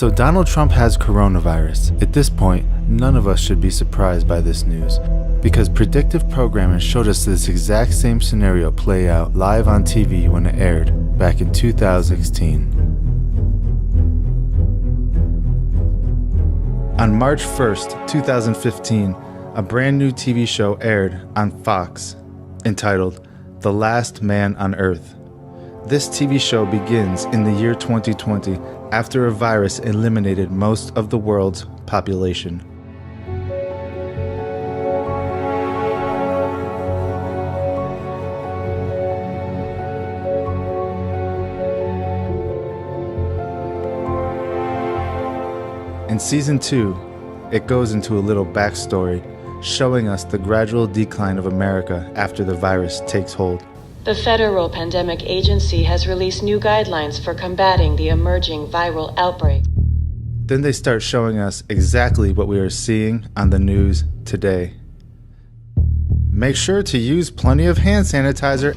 So Donald Trump has coronavirus. At this point, none of us should be surprised by this news, because predictive programming showed us this exact same scenario play out live on TV when it aired back in 2016. On March 1st, 2015, a brand new TV show aired on Fox entitled The Last Man on Earth. This TV show begins in the year 2020 after a virus eliminated most of the world's population. In Season 2, it goes into a little backstory, showing us the gradual decline of America after the virus takes hold. The Federal Pandemic Agency has released new guidelines for combating the emerging viral outbreak. Then they start showing us exactly what we are seeing on the news today. Make sure to use plenty of hand sanitizer.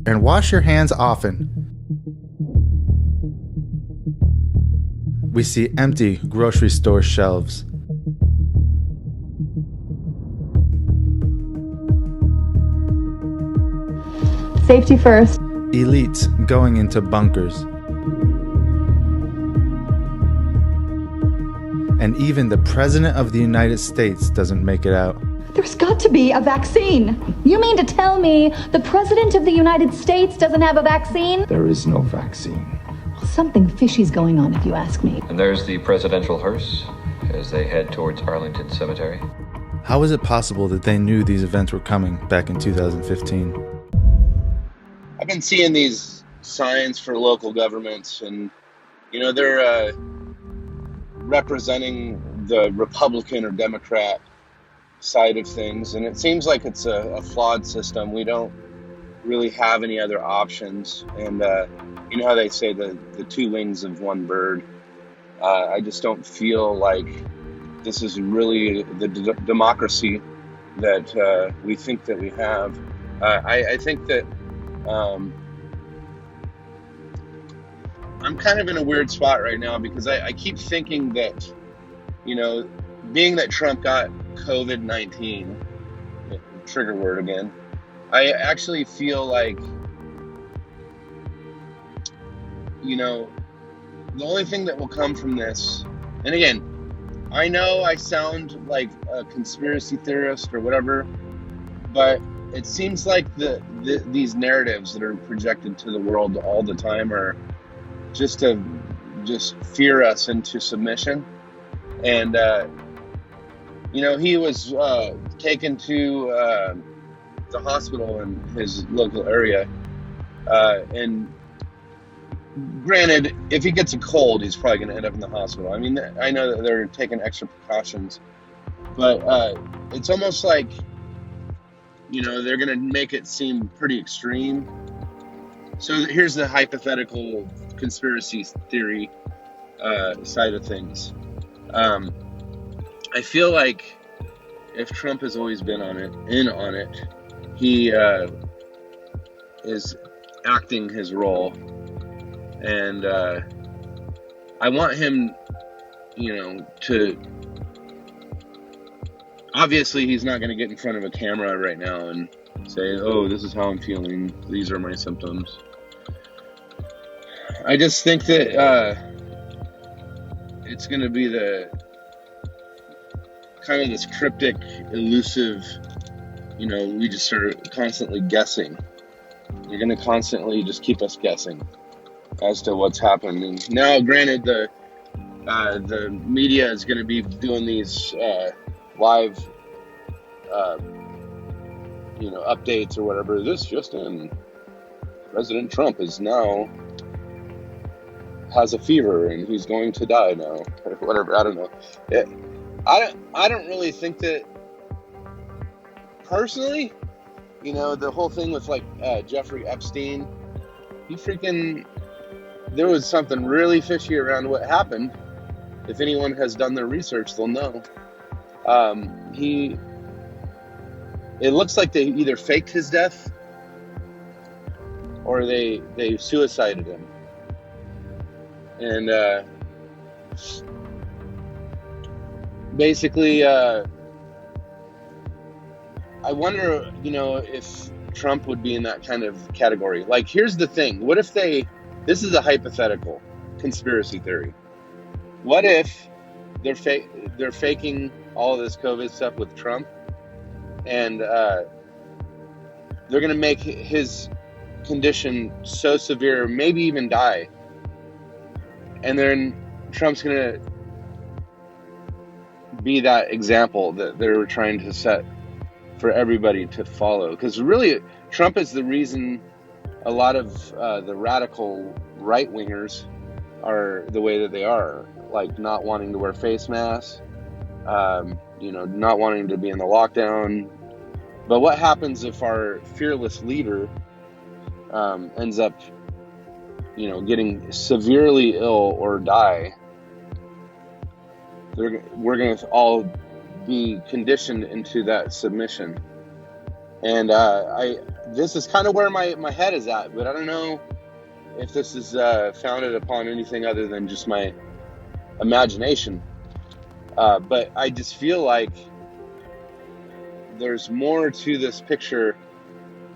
And wash your hands often. We see empty grocery store shelves. Safety first. Elites going into bunkers. And even the President of the United States doesn't make it out. There's got to be a vaccine. You mean to tell me the President of the United States doesn't have a vaccine? There is no vaccine. Well, something fishy's going on, if you ask me. And there's the presidential hearse as they head towards Arlington Cemetery. How is it possible that they knew these events were coming back in 2015? I've been seeing these signs for local governments, and they're representing the Republican or Democrat side of things, and it seems like it's a flawed system. We don't really have any other options, and you know how they say the two wings of one bird. I just don't feel like this is really the democracy that we think that we have. I think that I'm kind of in a weird spot right now, because I keep thinking that, being that Trump got COVID-19, trigger word again, I actually feel like, the only thing that will come from this, and again, I know I sound like a conspiracy theorist or whatever, but it seems like these narratives that are projected to the world all the time are just to fear us into submission. And he was taken to the hospital in his local area, and granted, if he gets a cold, he's probably going to end up in the hospital. I mean, I know that they're taking extra precautions, but it's almost like they're going to make it seem pretty extreme. So here's the hypothetical conspiracy theory side of things. I feel like if Trump has always been in on it, he is acting his role, and I want him, to. Obviously, he's not going to get in front of a camera right now and say, "Oh, this is how I'm feeling. These are my symptoms." I just think that it's going to be the kind of this cryptic, elusive, we just start constantly guessing. You're going to constantly just keep us guessing as to what's happening. Now, granted, the media is going to be doing these live, updates or whatever. This just in, President Trump has a fever and he's going to die now, or whatever. I don't know. I don't really think that, personally, the whole thing with Jeffrey Epstein, there was something really fishy around what happened. If anyone has done their research, they'll know. It looks like they either faked his death or they suicided him. And basically, I wonder, if Trump would be in that kind of category. Like, here's the thing. What if this is a hypothetical conspiracy theory. What if they're faking all of this COVID stuff with Trump, and they're going to make his condition so severe, maybe even die, and then Trump's going to be that example that they're trying to set for everybody to follow? Because really, Trump is the reason a lot of the radical right-wingers are the way that they are, like not wanting to wear face masks, not wanting to be in the lockdown. But what happens if our fearless leader ends up, getting severely ill or die? We're going to all be conditioned into that submission. And this is kind of where my head is at, but I don't know if this is founded upon anything other than just my imagination. But I just feel like there's more to this picture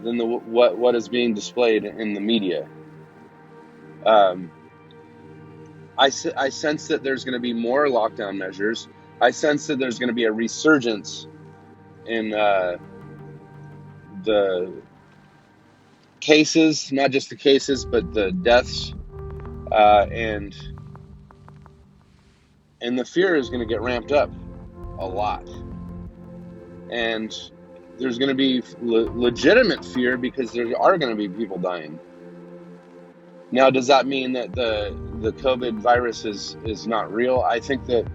than what is being displayed in the media. I sense that there's going to be more lockdown measures. I sense that there's going to be a resurgence in the cases, not just the cases, but the deaths, and the fear is going to get ramped up a lot. And there's going to be legitimate fear because there are going to be people dying. Now, does that mean that the COVID virus is not real? I think that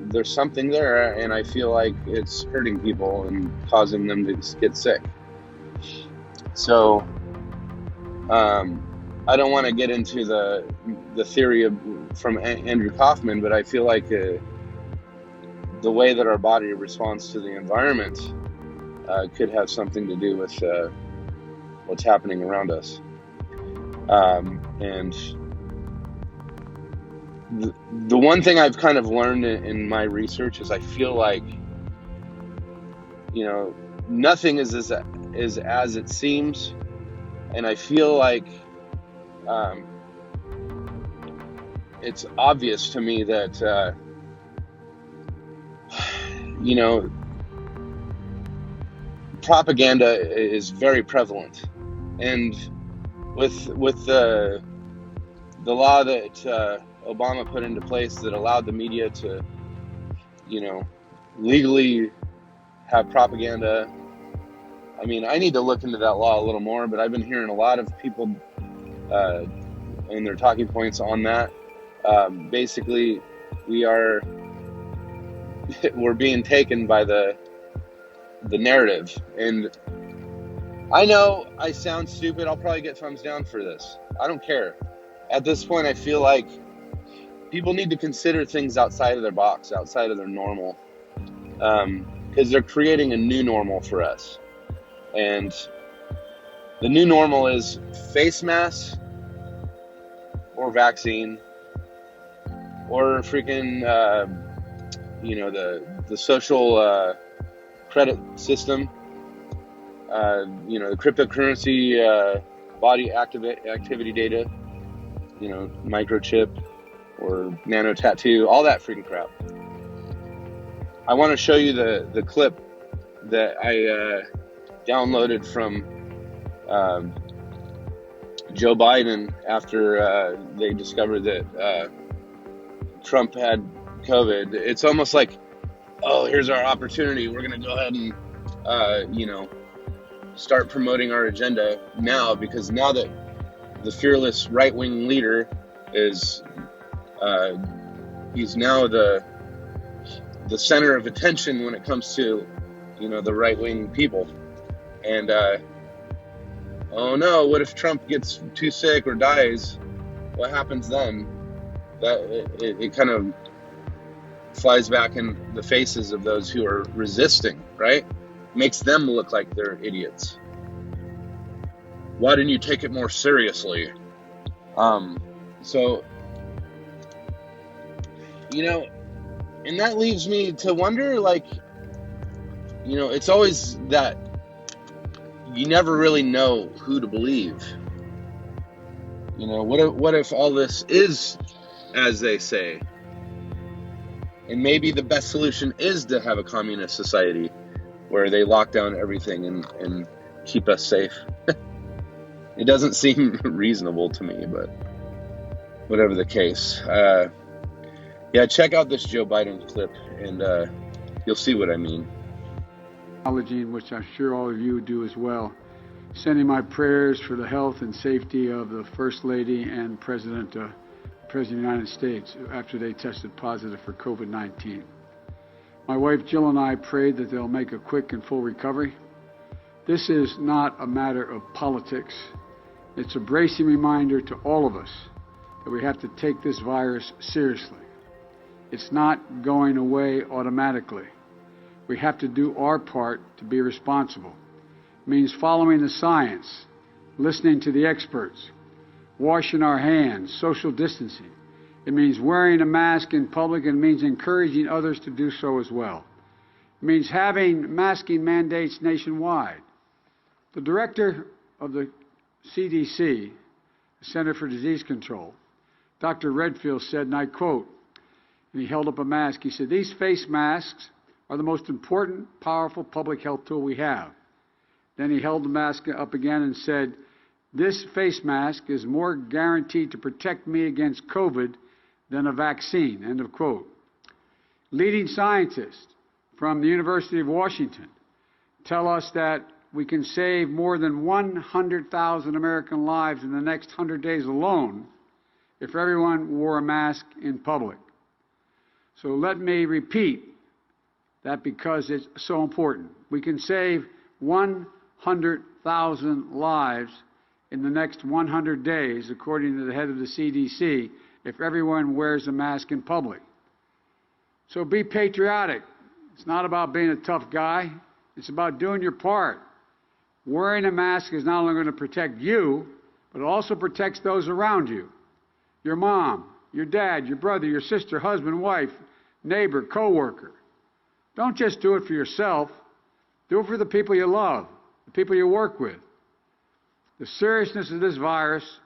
there's something there, and I feel like it's hurting people and causing them to get sick. So, I don't want to get into the theory from Andrew Kaufman, but I feel like the way that our body responds to the environment could have something to do with what's happening around us. And the one thing I've kind of learned in my research is I feel like, nothing is as it seems. And I feel like it's obvious to me that, propaganda is very prevalent. And with the law that Obama put into place that allowed the media to, legally have propaganda. I mean, I need to look into that law a little more, but I've been hearing a lot of people and their talking points on that. Basically, we're being taken by the narrative. And I know I sound stupid. I'll probably get thumbs down for this. I don't care. At this point, I feel like people need to consider things outside of their box, outside of their normal, because they're creating a new normal for us. And the new normal is face masks or vaccine or freaking, the social credit system, the cryptocurrency body activity data, microchip or nano tattoo, all that freaking crap. I want to show you the clip that I downloaded from Joe Biden after they discovered that Trump had COVID. It's almost like, oh, here's our opportunity. We're going to go ahead and, start promoting our agenda now, because now that the fearless right-wing leader is, he's now the center of attention when it comes to, the right-wing people. And, oh no, what if Trump gets too sick or dies? What happens then? That it kind of flies back in the faces of those who are resisting, right? Makes them look like they're idiots. why didn't you take it more seriously? So, you know, and that leaves me to wonder, like, you know, it's always that you never really know who to believe. You know, what if all this is as they say? And maybe the best solution is to have a communist society where they lock down everything and keep us safe. It doesn't seem reasonable to me, but whatever the case. Yeah, check out this Joe Biden clip, and you'll see what I mean. Which I'm sure all of you do as well. Sending my prayers for the health and safety of the First Lady and President of the United States after they tested positive for COVID-19. My wife Jill and I prayed that they'll make a quick and full recovery. This is not a matter of politics. It's a bracing reminder to all of us that we have to take this virus seriously. It's not going away automatically. We have to do our part to be responsible. It means following the science, listening to the experts, washing our hands, social distancing. It means wearing a mask in public, and it means encouraging others to do so as well. It means having masking mandates nationwide. The director of the CDC, the Center for Disease Control, Dr. Redfield said, and I quote, and he held up a mask, he said, "These face masks are the most important, powerful public health tool we have." Then he held the mask up again and said, "This face mask is more guaranteed to protect me against COVID than a vaccine," end of quote. Leading scientists from the University of Washington tell us that we can save more than 100,000 American lives in the next 100 days alone if everyone wore a mask in public. So let me repeat that because it's so important. We can save 100,000 lives in the next 100 days, according to the head of the CDC, if everyone wears a mask in public. So be patriotic. It's not about being a tough guy. It's about doing your part. Wearing a mask is not only going to protect you, but it also protects those around you. Your mom, your dad, your brother, your sister, husband, wife, neighbor, coworker. Don't just do it for yourself. Do it for the people you love, the people you work with. The seriousness of this virus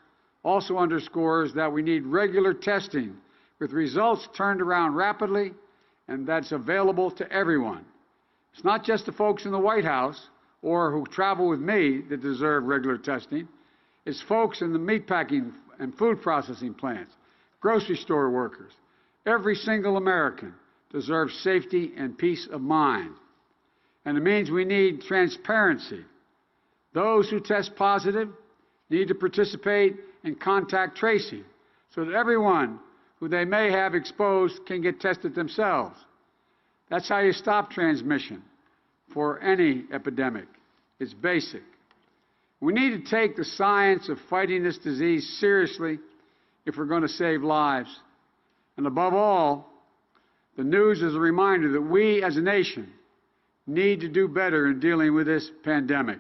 also underscores that we need regular testing with results turned around rapidly and that's available to everyone. It's not just the folks in the White House or who travel with me that deserve regular testing. It's folks in the meatpacking and food processing plants, grocery store workers. Every single American deserves safety and peace of mind. And it means we need transparency. Those who test positive need to participate in contact tracing so that everyone who they may have exposed can get tested themselves. That's how you stop transmission for any epidemic. It's basic. We need to take the science of fighting this disease seriously if we're going to save lives. And above all, the news is a reminder that we as a nation need to do better in dealing with this pandemic.